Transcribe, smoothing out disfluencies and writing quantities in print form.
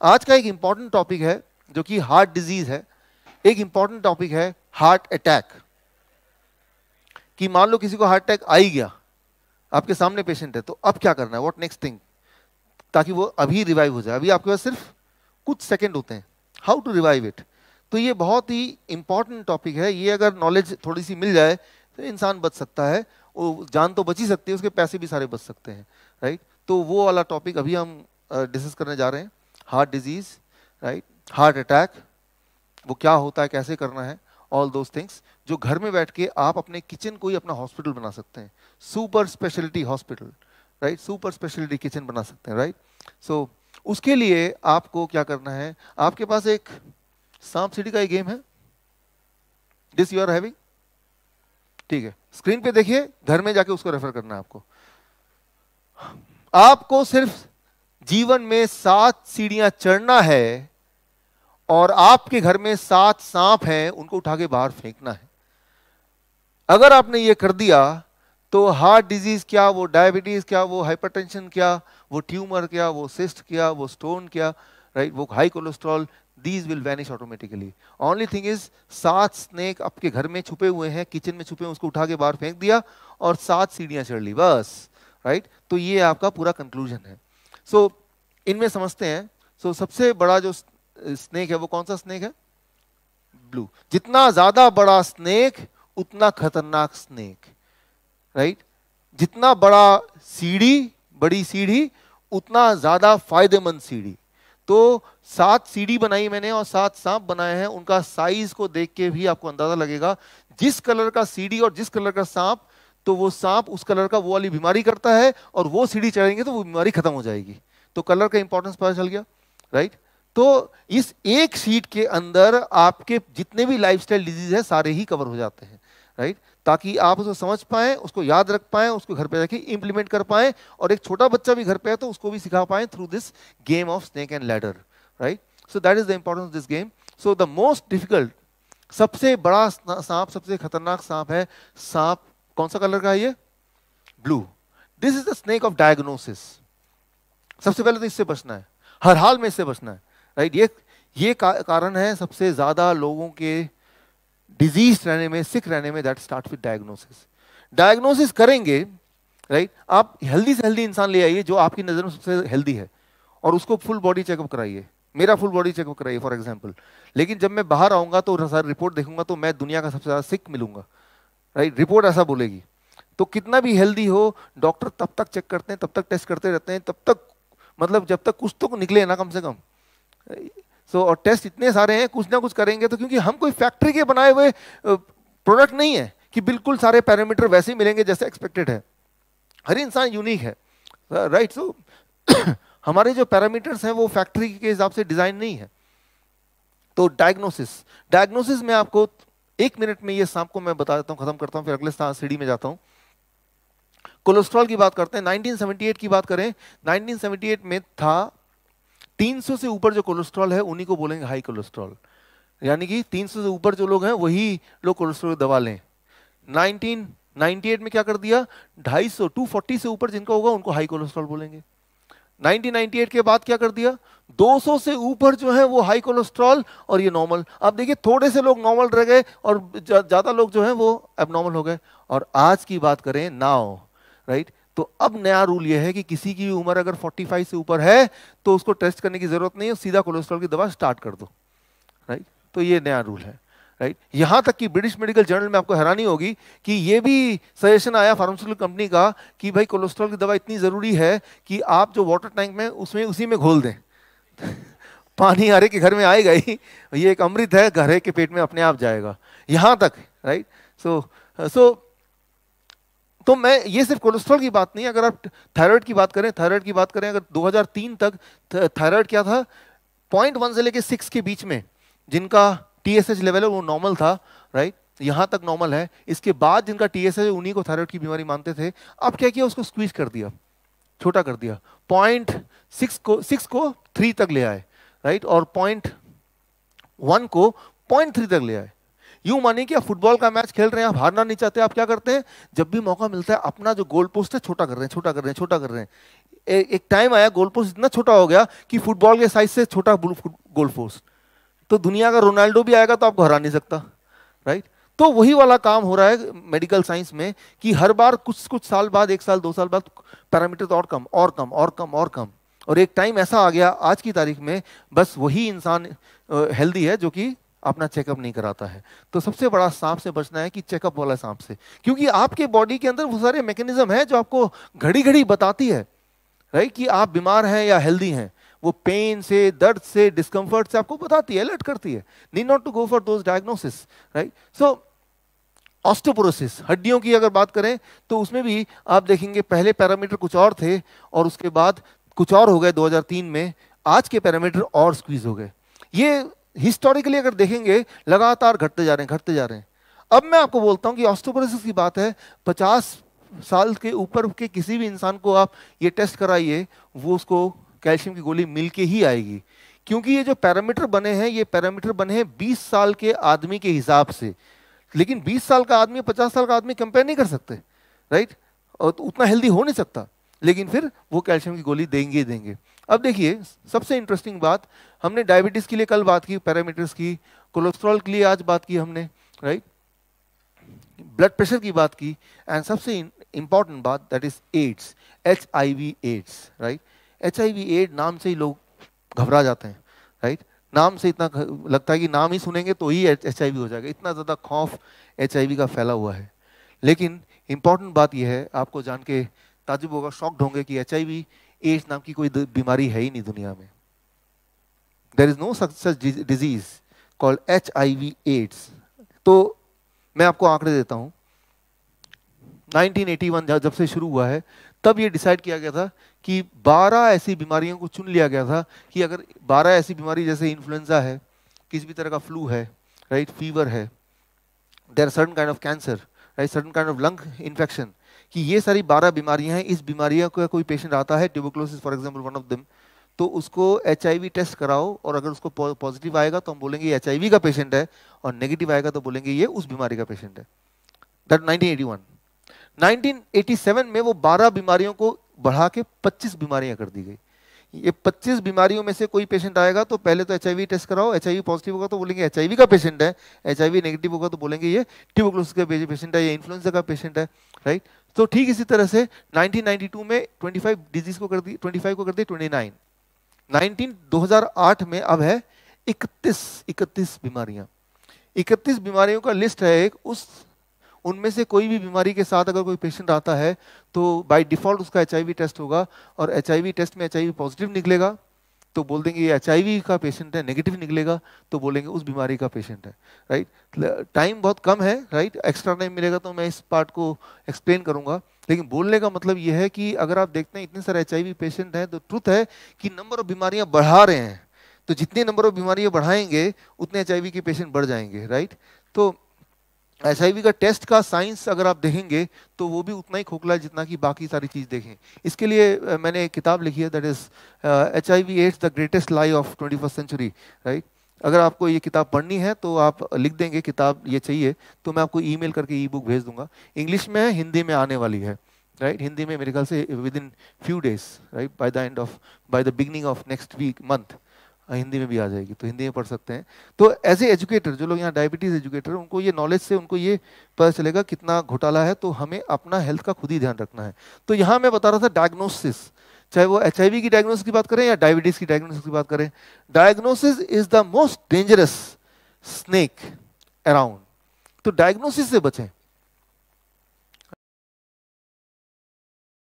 आज का एक इंपॉर्टेंट टॉपिक है जो कि हार्ट डिजीज है। एक इंपॉर्टेंट टॉपिक है हार्ट अटैक। कि मान लो किसी को हार्ट अटैक आ ही गया, आपके सामने पेशेंट है, तो अब क्या करना है, व्हाट नेक्स्ट थिंग, ताकि वो अभी रिवाइव हो जाए। अभी आपके पास सिर्फ कुछ सेकंड होते हैं, हाउ टू रिवाइव इट। तो ये बहुत ही इंपॉर्टेंट टॉपिक है। ये अगर नॉलेज थोड़ी सी मिल जाए तो इंसान बच सकता है। वो जान तो बच ही सकती है, उसके पैसे भी सारे बच सकते हैं, राइट। तो वो वाला टॉपिक अभी हम डिस्कस करने जा रहे हैं, heart disease, right, heart attack, वो क्या होता है, कैसे करना है, ऑल दोज थिंग्स जो घर में बैठ के आप अपने किचन को ही अपना हॉस्पिटल बना सकते हैं। Super speciality hospital, right, super speciality kitchen बना सकते हैं, राइट। सो उसके लिए आपको क्या करना है, आपके पास एक सांप सीढ़ी का एक गेम है, दिस यू आर हैविंग, ठीक है, स्क्रीन पे देखिए, घर में जाके उसको रेफर करना है आपको। आपको सिर्फ जीवन में 7 सीढ़ियां चढ़ना है और आपके घर में 7 सांप हैं, उनको उठा के बाहर फेंकना है। अगर आपने ये कर दिया तो हार्ट डिजीज क्या, वो डायबिटीज क्या, वो हाइपरटेंशन क्या, वो ट्यूमर क्या, वो सिस्ट क्या, वो स्टोन क्या, राइट, वो high cholesterol, these will vanish automatically. Only thing is 7 snake आपके घर में छुपे हुए हैं, किचन में छुपे हैं, उसको उठा के बाहर फेंक दिया और 7 सीढ़ियां चढ़ ली, बस, राइट। तो ये आपका पूरा कंक्लूजन है। सो इनमें समझते हैं। सो सबसे बड़ा जो स्नेक है वो कौन सा स्नेक है, ब्लू। जितना ज्यादा बड़ा स्नेक उतना खतरनाक स्नेक, राइट। जितना बड़ा सीढ़ी, बड़ी सीढ़ी, उतना ज्यादा फायदेमंद सीढ़ी। तो 7 सीढ़ी बनाई मैंने और 7 सांप बनाए हैं, उनका साइज को देख के भी आपको अंदाजा लगेगा, जिस कलर का सीढ़ी और जिस कलर का सांप, तो वो सांप उस कलर का वो वाली बीमारी करता है, और वो सीढ़ी चढ़ेंगे तो वो बीमारी खत्म हो जाएगी। तो कलर का इंपॉर्टेंस पता चल गया, राइट। तो इस एक शीट के अंदर आपके जितने भी लाइफस्टाइल डिजीज है सारे ही कवर हो जाते हैं, राइट, ताकि आप उसको समझ पाएं, उसको याद रख पाएं, उसको घर पे जाके इंप्लीमेंट कर पाएं, और एक छोटा बच्चा भी घर पे है तो उसको भी सिखा पाएं through this game of snake and ladder, right. So that is the importance of this game. So the most difficult, सबसे बड़ा सांप, सबसे खतरनाक सांप है सांप, कौन सा कलर का है ये, blue. This is the snake of diagnosis. सबसे पहले तो इससे बचना है, हर हाल में इससे बचना है, राइट। ये कारण है सबसे ज्यादा लोगों के डिजीज रहने में, सिक रहने में, that start with diagnosis. Diagnosis करेंगे, राइट, आप हेल्दी से हेल्दी इंसान ले आइए जो आपकी नजर में सबसे हेल्दी है, और उसको फुल बॉडी चेकअप कराइए। मेरा फुल बॉडी चेकअप कराइए फॉर एग्जांपल। लेकिन जब मैं बाहर आऊंगा तो सारी रिपोर्ट देखूंगा तो मैं दुनिया का सबसे ज्यादा सिक मिलूंगा, राइट, रिपोर्ट ऐसा बोलेगी। तो कितना भी हेल्दी हो, डॉक्टर तब तक चेक करते हैं, तब तक टेस्ट करते रहते हैं, तब तक, मतलब जब तक कुछ तो निकले ना कम से कम। और टेस्ट इतने सारे हैं, कुछ ना कुछ करेंगे तो, क्योंकि हम कोई फैक्ट्री के बनाए हुए प्रोडक्ट नहीं है कि बिल्कुल सारे पैरामीटर वैसे ही मिलेंगे जैसे एक्सपेक्टेड है। हर इंसान यूनिक है, राइट। सो हमारे जो पैरामीटर्स हैं वो फैक्ट्री के हिसाब से डिजाइन नहीं है। तो डायग्नोसिस में आपको 1 मिनट में ये सांप को मैं बता देता हूं, खत्म करता हूं, फिर अगले सीढ़ी में जाता हूं। कोलेस्ट्रॉल की बात करते हैं, 1978 की बात करें, 1978 में था 300 से ऊपर जो कोलेस्ट्रॉल है उन्हीं को बोलेंगे हाई कोलेस्ट्रॉल, यानी कि 300 से ऊपर जो लोग हैं वही लोग कोलेस्ट्रॉल दवा लें। 1998 में क्या कर दिया, 250, 240 से ऊपर जिनका होगा उनको हाई कोलेस्ट्रॉल बोलेंगे। 1998 के बाद क्या कर दिया, 200 से ऊपर जो है वो हाई कोलेस्ट्रॉल और ये नॉर्मल। अब देखिए थोड़े से लोग नॉर्मल रह गए और ज्यादा लोग जो है वो एबनॉर्मल हो गए। और आज की बात करें नाउ, राइट, तो अब नया रूल ये है कि किसी की उम्र अगर 45 से ऊपर है तो उसको टेस्ट करने की जरूरत नहीं है, सीधा कोलेस्ट्रॉल की दवा स्टार्ट कर दो, राइट। तो ये नया रूल है, राइट। यहां तक कि ब्रिटिश मेडिकल जर्नल में आपको हैरानी होगी कि ये भी सजेशन आया फार्मास्यूटिकल कंपनी का कि भाई कोलेस्ट्रॉल की दवा इतनी जरूरी है कि आप जो वाटर टैंक में उसमें उसी में घोल दें पानी हर एक के घर में आएगा ही, ये एक अमृत है, घर के पेट में अपने आप जाएगा, यहां तक, राइट। सो तो मैं ये सिर्फ कोलेस्ट्रॉल की बात नहीं, अगर आप थायराइड की बात करें, अगर 2003 तक थायराइड क्या था, 0.1 से लेके 6 के बीच में जिनका TSH लेवल है वो नॉर्मल था, राइट, यहां तक नॉर्मल है। इसके बाद जिनका TSH है उन्हीं को थायराइड की बीमारी मानते थे। अब क्या किया, उसको स्क्वीज कर दिया, छोटा कर दिया, 0.6 को 3 तक ले आए, राइट, और 0.1 को 0.3 तक ले आए। यूं मानिए कि आप फुटबॉल का मैच खेल रहे हैं, आप हारना नहीं चाहते, आप क्या करते हैं, जब भी मौका मिलता है अपना जो गोल पोस्ट है छोटा कर रहे हैं, एक टाइम आया गोल पोस्ट इतना छोटा हो गया कि फुटबॉल के साइज से छोटा गोल पोस्ट, तो दुनिया का रोनाल्डो भी आएगा तो आपको हरा नहीं सकता, राइट। तो वही वाला काम हो रहा है मेडिकल साइंस में कि हर बार कुछ कुछ साल बाद, 1 साल 2 साल बाद पैरामीटर तो और कम और कम और कम और कम, और एक टाइम ऐसा आ गया आज की तारीख में बस वही इंसान हेल्दी है जो कि अपना चेकअप नहीं कराता है। तो सबसे बड़ा सांप से बचना है कि चेकअप वाला सांप से, क्योंकि आपके बॉडी के अंदर वो सारे मैकेनिज्म है जो आपको घड़ी घड़ी बताती है, राइट, कि आप बीमार हैं या हेल्दी हैं। वो पेन से, दर्द से, डिस्कम्फर्ट से आपको बताती है, अलर्ट करती है। Need not to go for those diagnosis, right. So osteoporosis, हड्डियों की अगर बात करें तो उसमें भी आप देखेंगे पहले पैरामीटर कुछ और थे और उसके बाद कुछ और हो गए 2003 में, आज के पैरामीटर और स्क्वीज हो गए। ये हिस्टोरिकली अगर देखेंगे लगातार घटते जा रहे हैं, घटते जा रहे हैं। अब मैं आपको बोलता हूं कि ऑस्टियोपोरोसिस की बात है, 50 साल के ऊपर के किसी भी इंसान को आप ये टेस्ट कराइए, वो उसको कैल्शियम की गोली मिल के ही आएगी, क्योंकि ये जो पैरामीटर बने हैं ये पैरामीटर बने हैं 20 साल के आदमी के हिसाब से। लेकिन 20 साल का आदमी 50 साल का आदमी कंपेयर नहीं कर सकते, राइट, और तो उतना हेल्दी हो नहीं सकता, लेकिन फिर वो कैल्शियम की गोली देंगे ही देंगे। अब देखिए सबसे इंटरेस्टिंग बात, हमने डायबिटीज के लिए कल बात की पैरामीटर्स की, कोलेस्ट्रॉल के लिए आज बात की हमने, राइट, ब्लड प्रेशर की बात की, एंड सबसे इंपॉर्टेंट बात that is AIDS, HIV AIDS, right. HIV AIDS नाम से ही लोग घबरा जाते हैं, राइट। नाम से इतना लगता है कि नाम ही सुनेंगे तो ही HIV हो जाएगा, इतना ज़्यादा खौफ HIV का फैला हुआ है। लेकिन इंपॉर्टेंट बात यह है, आपको जान के ताजुब होगा, शॉक्ड होंगे कि HIV एड्स नाम की कोई बीमारी है ही नहीं दुनिया में। There is no such disease called HIV AIDS. तो मैं आपको आंकड़े देता हूं, 1981 जब से शुरू हुआ है तब ये डिसाइड किया गया था कि 12 ऐसी बीमारियों को चुन लिया गया था कि अगर 12 ऐसी बीमारी जैसे इन्फ्लुएंजा है, किसी भी तरह का फ्लू है, राइट, फीवर है, there certain kind of cancer, right, certain kind of lung infection, कि ये सारी 12 बीमारियां हैं। इस बीमारियों का कोई पेशेंट आता है, tuberculosis for example one of them, तो उसको HIV टेस्ट कराओ, और अगर उसको पॉजिटिव आएगा तो हम बोलेंगे ये HIV का पेशेंट है, और नेगेटिव आएगा तो बोलेंगे ये उस बीमारी का पेशेंट है। दैट 1981। 1987 में वो 12 बीमारियों को बढ़ा के 25 बीमारियां कर दी गई। ये 25 बीमारियों में से कोई पेशेंट आएगा तो पहले तो HIV टेस्ट कराओ, HIV पॉजिटिव होगा तो बोलेंगे HIV का पेशेंट है, HIV नेगेटिव होगा तो बोलेंगे ये ट्यूबरकुलोसिस का पेशेंट है, ये इन्फ्लुएंजा का पेशेंट है, राइट। तो ठीक इसी तरह से 1992 में 25 डिजीज को कर दी, 25 को कर दी 29। 2008 में अब है 31 बीमारियां। 31 बीमारियों का लिस्ट है एक, उनमें से कोई भी बीमारी के साथ अगर कोई पेशेंट आता है तो बाय डिफॉल्ट उसका HIV टेस्ट होगा, और HIV टेस्ट में HIV पॉजिटिव निकलेगा तो बोल देंगे ये HIV का पेशेंट है, नेगेटिव निकलेगा तो बोलेंगे उस बीमारी का पेशेंट है, राइट। टाइम बहुत कम है, राइट, एक्स्ट्रा टाइम मिलेगा तो मैं इस पार्ट को एक्सप्लेन करूंगा, लेकिन बोलने का मतलब ये है कि अगर आप देखते हैं इतने सारे HIV पेशेंट हैं तो ट्रुथ है कि नंबर ऑफ बीमारियां बढ़ा रहे हैं, तो जितने नंबर ऑफ बीमारियां बढ़ाएंगे उतने HIV के पेशेंट बढ़ जाएंगे, राइट। तो HIV का टेस्ट का साइंस अगर आप देखेंगे तो वो भी उतना ही खोखला है जितना कि बाकी सारी चीज़ देखें। इसके लिए मैंने एक किताब लिखी है, that is HIV AIDS the greatest lie of 21st century, right. अगर आपको ये किताब पढ़नी है तो आप लिख देंगे किताब ये चाहिए, तो मैं आपको ईमेल करके ई-बुक भेज दूंगा। इंग्लिश में है, हिंदी में आने वाली है, राइट। हिंदी में मेरे ख्याल से within few days, right, by the beginning of next week month Hindi में भी आ जाएगी, तो हिंदी में पढ़ सकते हैं। तो एज ए एजुकेटर, जो लोग यहाँ डायबिटीज एजुकेटर, उनको ये नॉलेज से उनको ये पता चलेगा कितना घोटाला है, तो हमें अपना हेल्थ का खुद ही ध्यान रखना है। तो यहाँ मैं बता रहा था डायग्नोसिस, चाहे वो HIV की डायग्नोसिस की बात करें या डायबिटीज की डायग्नोसिस की बात करें, diagnosis is the most dangerous snake around. तो डायग्नोसिस से बचें।